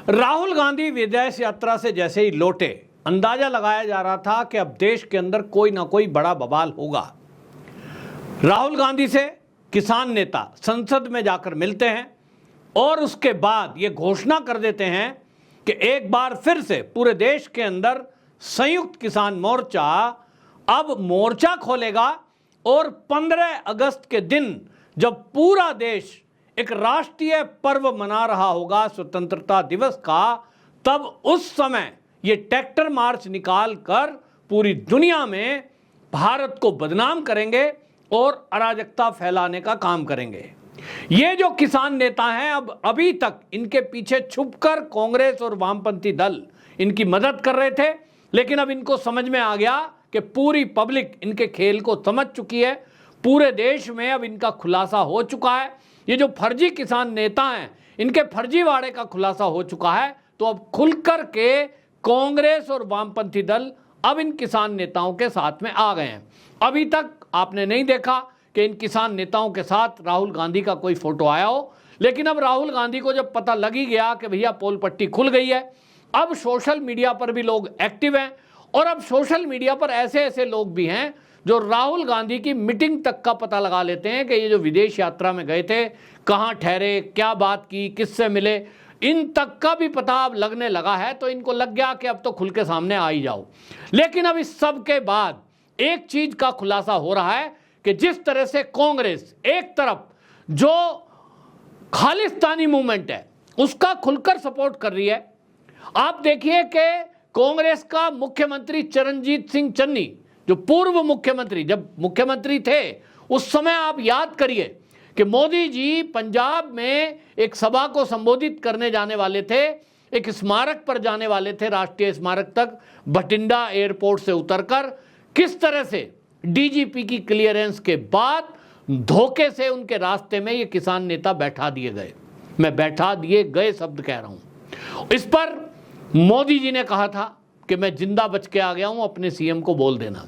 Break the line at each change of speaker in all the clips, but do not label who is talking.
राहुल गांधी विदेश यात्रा से जैसे ही लौटे, अंदाजा लगाया जा रहा था कि अब देश के अंदर कोई ना कोई बड़ा बवाल होगा। राहुल गांधी से किसान नेता संसद में जाकर मिलते हैं और उसके बाद ये घोषणा कर देते हैं कि एक बार फिर से पूरे देश के अंदर संयुक्त किसान मोर्चा अब मोर्चा खोलेगा और 15 अगस्त के दिन जब पूरा देश एक राष्ट्रीय पर्व मना रहा होगा स्वतंत्रता दिवस का, तब उस समय ये ट्रैक्टर मार्च निकाल कर पूरी दुनिया में भारत को बदनाम करेंगे और अराजकता फैलाने का काम करेंगे। ये जो किसान नेता हैं, अब अभी तक इनके पीछे छुपकर कांग्रेस और वामपंथी दल इनकी मदद कर रहे थे, लेकिन अब इनको समझ में आ गया कि पूरी पब्लिक इनके खेल को समझ चुकी है। पूरे देश में अब इनका खुलासा हो चुका है। ये जो फर्जी किसान नेता हैं, इनके फर्जीवाड़े का खुलासा हो चुका है। तो अब खुलकर के कांग्रेस और वामपंथी दल अब इन किसान नेताओं के साथ में आ गए हैं। अभी तक आपने नहीं देखा कि इन किसान नेताओं के साथ राहुल गांधी का कोई फोटो आया हो, लेकिन अब राहुल गांधी को जब पता लग ही गया कि भैया पोल पट्टी खुल गई है, अब सोशल मीडिया पर भी लोग एक्टिव हैं। और अब सोशल मीडिया पर ऐसे ऐसे लोग भी हैं जो राहुल गांधी की मीटिंग तक का पता लगा लेते हैं कि ये जो विदेश यात्रा में गए थे, कहाँ ठहरे, क्या बात की, किससे मिले, इन तक का भी पता अब लगने लगा है। तो इनको लग गया कि अब तो खुल के सामने आ ही जाओ। लेकिन अब इस सब के बाद एक चीज का खुलासा हो रहा है कि जिस तरह से कांग्रेस एक तरफ जो खालिस्तानी मूवमेंट है उसका खुलकर सपोर्ट कर रही है। आप देखिए कि कांग्रेस का मुख्यमंत्री चरणजीत सिंह चन्नी, जो पूर्व मुख्यमंत्री, जब मुख्यमंत्री थे उस समय आप याद करिए कि मोदी जी पंजाब में एक सभा को संबोधित करने जाने वाले थे, एक स्मारक पर जाने वाले थे, राष्ट्रीय स्मारक तक बठिंडा एयरपोर्ट से उतरकर किस तरह से डीजीपी की क्लियरेंस के बाद धोखे से उनके रास्ते में ये किसान नेता बैठा दिए गए। मैं बैठा दिए गए शब्द कह रहा हूं। इस पर मोदी जी ने कहा था कि मैं जिंदा बच के आ गया हूं, अपने सीएम को बोल देना।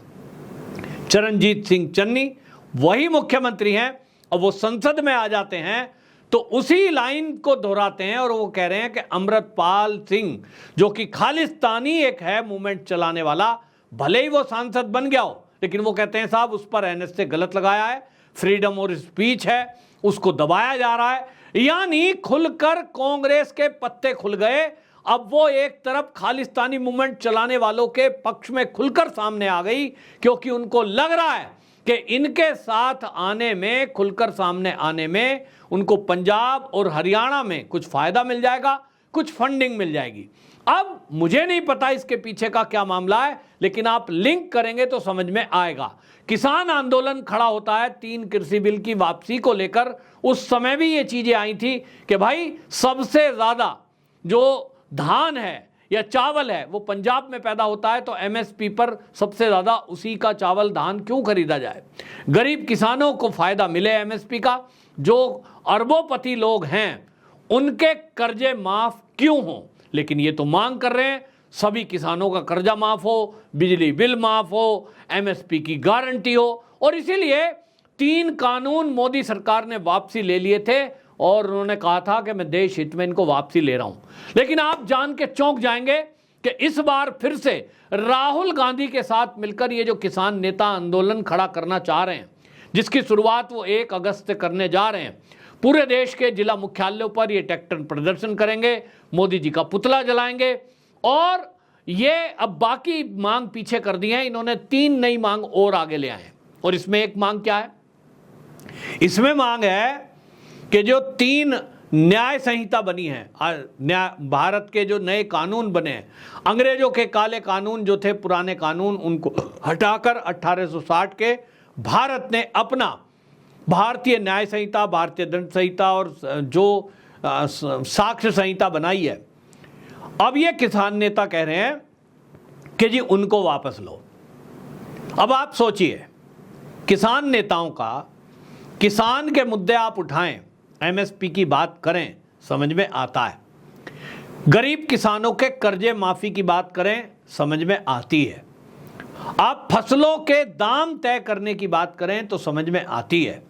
चरणजीत सिंह चन्नी वही मुख्यमंत्री हैं और वो संसद में आ जाते हैं तो उसी लाइन को दोहराते हैं और वो कह रहे हैं कि अमृतपाल सिंह, जो कि खालिस्तानी एक है मूवमेंट चलाने वाला, भले ही वो सांसद बन गया हो, लेकिन वो कहते हैं साहब उस पर एनएसए गलत लगाया है, फ्रीडम और स्पीच है, उसको दबाया जा रहा है। यानी खुलकर कांग्रेस के पत्ते खुल गए। अब वो एक तरफ खालिस्तानी मूवमेंट चलाने वालों के पक्ष में खुलकर सामने आ गई, क्योंकि उनको लग रहा है कि इनके साथ आने में, खुलकर सामने आने में उनको पंजाब और हरियाणा में कुछ फायदा मिल जाएगा, कुछ फंडिंग मिल जाएगी। अब मुझे नहीं पता इसके पीछे का क्या मामला है, लेकिन आप लिंक करेंगे तो समझ में आएगा। किसान आंदोलन खड़ा होता है 3 कृषि बिल की वापसी को लेकर। उस समय भी ये चीजें आई थी कि भाई सबसे ज्यादा जो धान है या चावल है वो पंजाब में पैदा होता है, तो एमएसपी पर सबसे ज्यादा उसी का चावल धान क्यों खरीदा जाए, गरीब किसानों को फायदा मिले एमएसपी का, जो अरबोपति लोग हैं उनके कर्जे माफ क्यों हो। लेकिन ये तो मांग कर रहे हैं सभी किसानों का कर्जा माफ हो, बिजली बिल माफ हो, एमएसपी की गारंटी हो। और इसीलिए 3 कानून मोदी सरकार ने वापसी ले लिए थे और उन्होंने कहा था कि मैं देश हित में इनको वापसी ले रहा हूं। लेकिन आप जान के चौंक जाएंगे कि इस बार फिर से राहुल गांधी के साथ मिलकर ये जो किसान नेता आंदोलन खड़ा करना चाह रहे हैं, जिसकी शुरुआत वो 1 अगस्त से करने जा रहे हैं, पूरे देश के जिला मुख्यालयों पर ये ट्रैक्टर प्रदर्शन करेंगे, मोदी जी का पुतला जलाएंगे। और ये अब बाकी मांग पीछे कर दी है, इन्होंने 3 नई मांग और आगे ले आए। और इसमें एक मांग क्या है, इसमें मांग है कि जो 3 न्याय संहिता बनी है, भारत के जो नए कानून बने हैं, अंग्रेजों के काले कानून जो थे, पुराने कानून, उनको हटाकर 1860 के भारत ने अपना भारतीय न्याय संहिता, भारतीय दंड संहिता और जो साक्ष्य संहिता बनाई है। अब ये किसान नेता कह रहे हैं कि जी उनको वापस लो। अब आप सोचिए, किसान नेताओं का, किसान के मुद्दे आप उठाएं, एमएसपी की बात करें, समझ में आता है। गरीब किसानों के कर्जे माफी की बात करें, समझ में आती है। आप फसलों के दाम तय करने की बात करें तो समझ में आती है।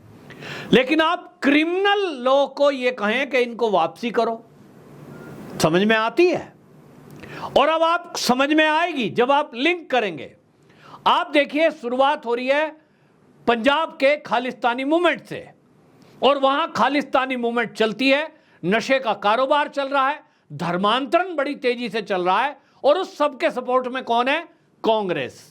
लेकिन आप क्रिमिनल लोग को ये कहें कि इनको वापसी करो, समझ में आती है। और अब आप समझ में आएगी जब आप लिंक करेंगे। आप देखिए, शुरुआत हो रही है पंजाब के खालिस्तानी मूवमेंट से, और वहां खालिस्तानी मूवमेंट चलती है, नशे का कारोबार चल रहा है, धर्मांतरण बड़ी तेजी से चल रहा है, और उस सब के सपोर्ट में कौन है? कांग्रेस।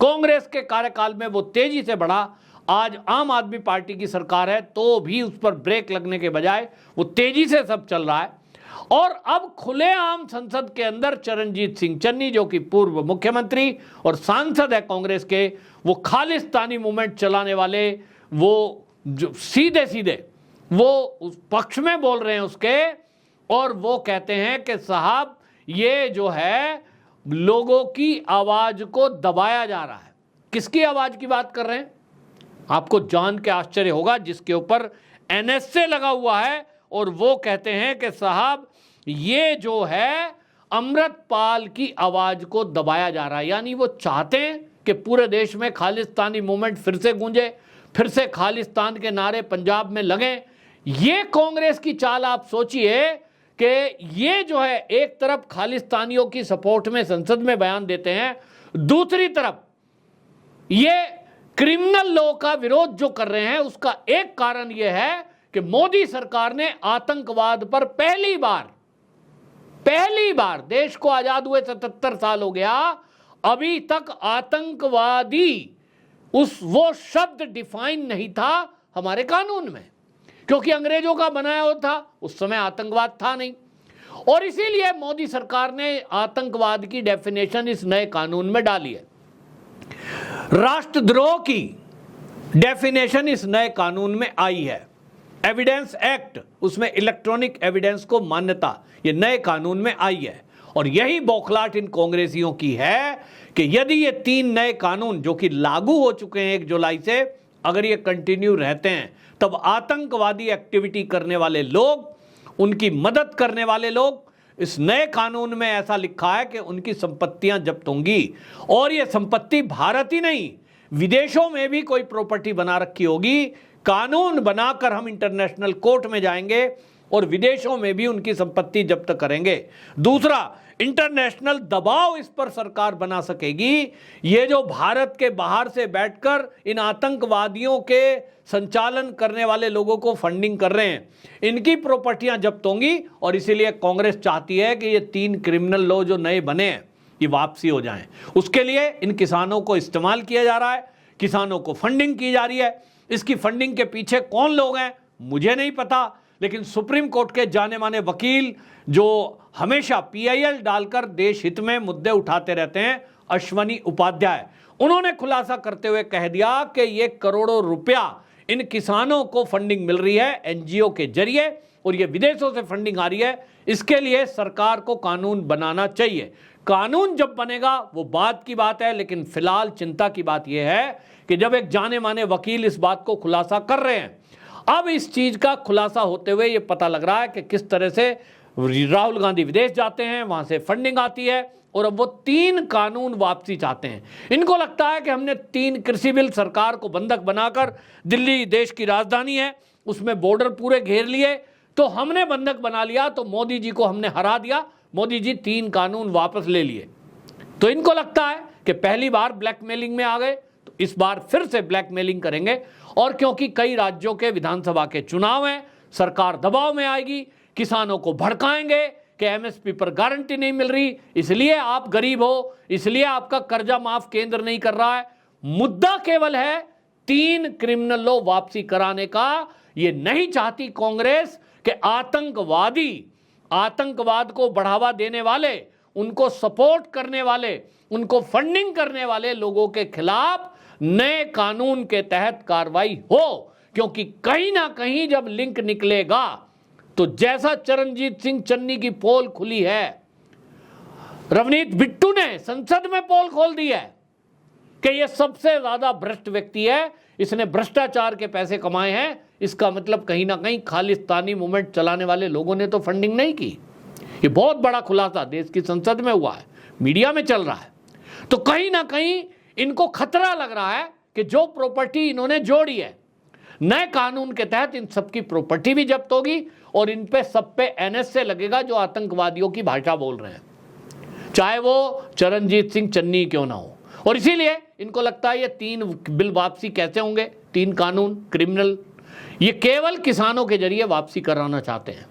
कांग्रेस के कार्यकाल में वो तेजी से बढ़ा। आज आम आदमी पार्टी की सरकार है तो भी उस पर ब्रेक लगने के बजाय वो तेजी से सब चल रहा है। और अब खुलेआम संसद के अंदर चरणजीत सिंह चन्नी, जो कि पूर्व मुख्यमंत्री और सांसद है कांग्रेस के, वो खालिस्तानी मूवमेंट चलाने वाले, वो जो सीधे सीधे वो उस पक्ष में बोल रहे हैं उसके, और वो कहते हैं कि साहब ये जो है लोगों की आवाज को दबाया जा रहा है। किसकी आवाज की बात कर रहे हैं? आपको जान के आश्चर्य होगा, जिसके ऊपर एनएसए लगा हुआ है, और वो कहते हैं कि साहब ये जो है अमृतपाल की आवाज को दबाया जा रहा है। यानी वो चाहते हैं कि पूरे देश में खालिस्तानी मूवमेंट फिर से गूंजे, फिर से खालिस्तान के नारे पंजाब में लगें। ये कांग्रेस की चाल। आप सोचिए कि ये जो है एक तरफ खालिस्तानियों की सपोर्ट में संसद में बयान देते हैं, दूसरी तरफ ये क्रिमिनल लॉ का विरोध जो कर रहे हैं, उसका एक कारण यह है कि मोदी सरकार ने आतंकवाद पर पहली बार देश को आजाद हुए 77 साल हो गया, अभी तक आतंकवादी वो शब्द डिफाइन नहीं था हमारे कानून में, क्योंकि अंग्रेजों का बनाया हुआ था, उस समय आतंकवाद था नहीं। और इसीलिए मोदी सरकार ने आतंकवाद की डेफिनेशन इस नए कानून में डाली है। राष्ट्रद्रोह की डेफिनेशन इस नए कानून में आई है। एविडेंस एक्ट, उसमें इलेक्ट्रॉनिक एविडेंस को मान्यता, ये नए कानून में आई है। और यही बौखलाहट इन कांग्रेसियों की है कि यदि ये 3 नए कानून जो कि लागू हो चुके हैं 1 जुलाई से, अगर ये कंटिन्यू रहते हैं, तब आतंकवादी एक्टिविटी करने वाले लोग, उनकी मदद करने वाले लोग, इस नए कानून में ऐसा लिखा है कि उनकी संपत्तियां जब्त होंगी। और ये संपत्ति भारत ही नहीं, विदेशों में भी कोई प्रॉपर्टी बना रखी होगी, कानून बनाकर हम इंटरनेशनल कोर्ट में जाएंगे और विदेशों में भी उनकी संपत्ति जब्त करेंगे। दूसरा, इंटरनेशनल दबाव इस पर सरकार बना सकेगी। ये जो भारत के बाहर से बैठकर इन आतंकवादियों के संचालन करने वाले लोगों को फंडिंग कर रहे हैं, इनकी प्रॉपर्टियां जब्त होंगी। और इसीलिए कांग्रेस चाहती है कि ये 3 क्रिमिनल लॉ जो नए बने हैं ये वापसी हो जाएं। उसके लिए इन किसानों को इस्तेमाल किया जा रहा है, किसानों को फंडिंग की जा रही है। इसकी फंडिंग के पीछे कौन लोग हैं मुझे नहीं पता, लेकिन सुप्रीम कोर्ट के जाने माने वकील जो हमेशा PIL डालकर देश हित में मुद्दे उठाते रहते हैं, अश्वनी उपाध्याय, उन्होंने खुलासा करते हुए कह दिया कि ये करोड़ों रुपया इन किसानों को फंडिंग मिल रही है NGO के जरिए, और ये विदेशों से फंडिंग आ रही है। इसके लिए सरकार को कानून बनाना चाहिए। कानून जब बनेगा वो बात की बात है, लेकिन फिलहाल चिंता की बात यह है कि जब एक जाने माने वकील इस बात को खुलासा कर रहे हैं, अब इस चीज का खुलासा होते हुए ये पता लग रहा है कि किस तरह से राहुल गांधी विदेश जाते हैं, वहां से फंडिंग आती है, और अब वो 3 कानून वापसी चाहते हैं। इनको लगता है कि हमने 3 कृषि बिल सरकार को बंधक बनाकर, दिल्ली देश की राजधानी है, उसमें बॉर्डर पूरे घेर लिए, तो हमने बंधक बना लिया, तो मोदी जी को हमने हरा दिया, मोदी जी 3 कानून वापस ले लिए। तो इनको लगता है कि पहली बार ब्लैकमेलिंग में आ गए, तो इस बार फिर से ब्लैकमेलिंग करेंगे। और क्योंकि कई राज्यों के विधानसभा के चुनाव हैं, सरकार दबाव में आएगी, किसानों को भड़काएंगे कि MSP पर गारंटी नहीं मिल रही, इसलिए आप गरीब हो, इसलिए आपका कर्जा माफ केंद्र नहीं कर रहा है। मुद्दा केवल है 3 क्रिमिनल लॉ वापसी कराने का। ये नहीं चाहती कांग्रेस कि आतंकवाद को बढ़ावा देने वाले, उनको सपोर्ट करने वाले, उनको फंडिंग करने वाले लोगों के खिलाफ नए कानून के तहत कार्रवाई हो। क्योंकि कहीं ना कहीं जब लिंक निकलेगा, तो जैसा चरणजीत सिंह चन्नी की पोल खुली है, रवनीत बिट्टू ने संसद में पोल खोल दी है कि यह सबसे ज्यादा भ्रष्ट व्यक्ति है, इसने भ्रष्टाचार के पैसे कमाए हैं। इसका मतलब कहीं ना कहीं खालिस्तानी मूवमेंट चलाने वाले लोगों ने तो फंडिंग नहीं की। ये बहुत बड़ा खुलासा देश की संसद में हुआ है, मीडिया में चल रहा है। तो कहीं ना कहीं इनको खतरा लग रहा है कि जो प्रॉपर्टी इन्होंने जोड़ी है, नए कानून के तहत इन सबकी प्रॉपर्टी भी जब्त होगी, और इन पे सब पे NSA लगेगा जो आतंकवादियों की भाषा बोल रहे हैं, चाहे वो चरणजीत सिंह चन्नी क्यों ना हो। और इसीलिए इनको लगता है ये 3 बिल वापसी कैसे होंगे, 3 कानून क्रिमिनल, ये केवल किसानों के जरिए वापसी कराना चाहते हैं।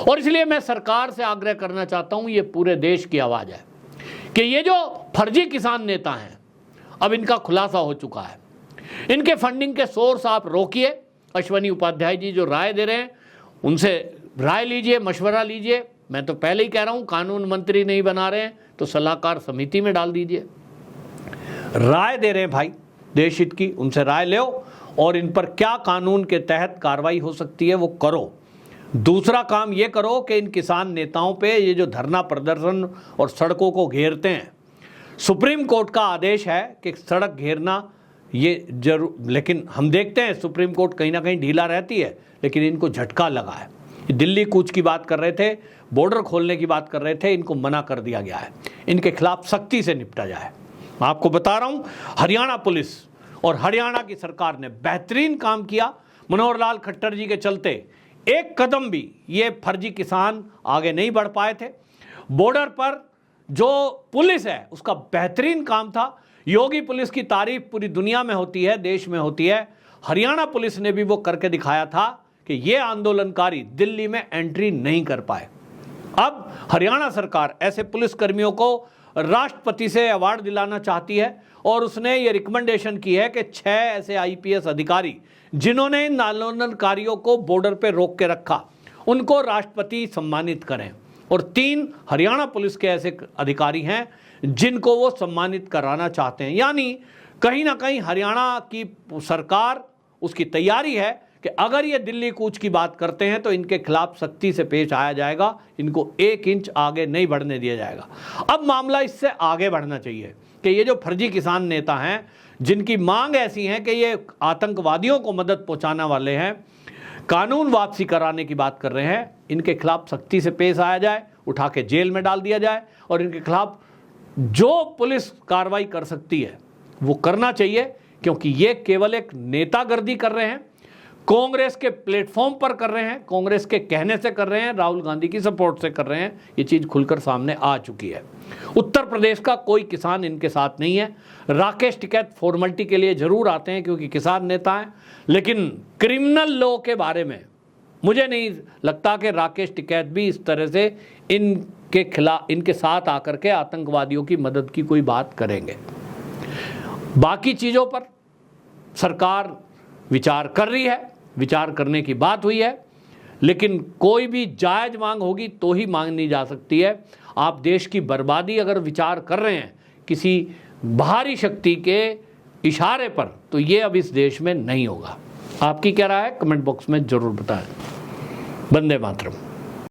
और इसलिए मैं सरकार से आग्रह करना चाहता हूं, ये पूरे देश की आवाज है कि ये जो फर्जी किसान नेता हैं अब इनका खुलासा हो चुका है। इनके फंडिंग के सोर्स आप रोकिए। अश्वनी उपाध्याय जी जो राय दे रहे हैं उनसे राय लीजिए, मशवरा लीजिए। मैं तो पहले ही कह रहा हूं, कानून मंत्री नहीं बना रहे हैं तो सलाहकार समिति में डाल दीजिए। राय दे रहे हैं भाई देश हित की, उनसे राय लो और इन पर क्या कानून के तहत कार्रवाई हो सकती है वो करो। दूसरा काम ये करो कि इन किसान नेताओं पे ये जो धरना प्रदर्शन और सड़कों को घेरते हैं, सुप्रीम कोर्ट का आदेश है कि सड़क घेरना ये जरूर, लेकिन हम देखते हैं सुप्रीम कोर्ट कहीं ना कहीं ढीला रहती है, लेकिन इनको झटका लगा है। दिल्ली कूच की बात कर रहे थे, बॉर्डर खोलने की बात कर रहे थे, इनको मना कर दिया गया है। इनके खिलाफ सख्ती से निपटा जाए। मैं आपको बता रहा हूं, हरियाणा पुलिस और हरियाणा की सरकार ने बेहतरीन काम किया। मनोहर लाल खट्टर जी के चलते एक कदम भी ये फर्जी किसान आगे नहीं बढ़ पाए थे। बॉर्डर पर जो पुलिस है उसका बेहतरीन काम था। योगी पुलिस की तारीफ पूरी दुनिया में होती है, देश में होती है। हरियाणा पुलिस ने भी वो करके दिखाया था कि ये आंदोलनकारी दिल्ली में एंट्री नहीं कर पाए। अब हरियाणा सरकार ऐसे पुलिसकर्मियों को राष्ट्रपति से अवार्ड दिलाना चाहती है और उसने ये रिकमेंडेशन की है कि 6 ऐसे IPS अधिकारी जिन्होंने इन आंदोलनकारियों को बॉर्डर पे रोक के रखा, उनको राष्ट्रपति सम्मानित करें। और 3 हरियाणा पुलिस के ऐसे अधिकारी हैं जिनको वो सम्मानित कराना चाहते हैं। यानी कहीं ना कहीं हरियाणा की सरकार उसकी तैयारी है कि अगर ये दिल्ली कूच की बात करते हैं तो इनके खिलाफ सख्ती से पेश आया जाएगा, इनको 1 इंच आगे नहीं बढ़ने दिया जाएगा। अब मामला इससे आगे बढ़ना चाहिए कि ये जो फर्जी किसान नेता हैं जिनकी मांग ऐसी है कि ये आतंकवादियों को मदद पहुंचाने वाले हैं, कानून वापसी कराने की बात कर रहे हैं, इनके खिलाफ सख्ती से पेश आया जाए, उठा के जेल में डाल दिया जाए और इनके खिलाफ जो पुलिस कार्रवाई कर सकती है वो करना चाहिए। क्योंकि ये केवल एक नेतागर्दी कर रहे हैं, कांग्रेस के प्लेटफॉर्म पर कर रहे हैं, कांग्रेस के कहने से कर रहे हैं, राहुल गांधी की सपोर्ट से कर रहे हैं। ये चीज खुलकर सामने आ चुकी है। उत्तर प्रदेश का कोई किसान इनके साथ नहीं है। राकेश टिकैत फॉर्मेलिटी के लिए जरूर आते हैं क्योंकि किसान नेता हैं, लेकिन क्रिमिनल लॉ के बारे में मुझे नहीं लगता कि राकेश टिकैत भी इस तरह से इनके खिलाफ, इनके साथ आकर के आतंकवादियों की मदद की कोई बात करेंगे। बाकी चीजों पर सरकार विचार कर रही है, विचार करने की बात हुई है, लेकिन कोई भी जायज मांग होगी तो ही मांगनी जा सकती है। आप देश की बर्बादी अगर विचार कर रहे हैं किसी बाहरी शक्ति के इशारे पर, तो ये अब इस देश में नहीं होगा। आपकी क्या राय है? कमेंट बॉक्स में जरूर बताएं। वंदे मातरम।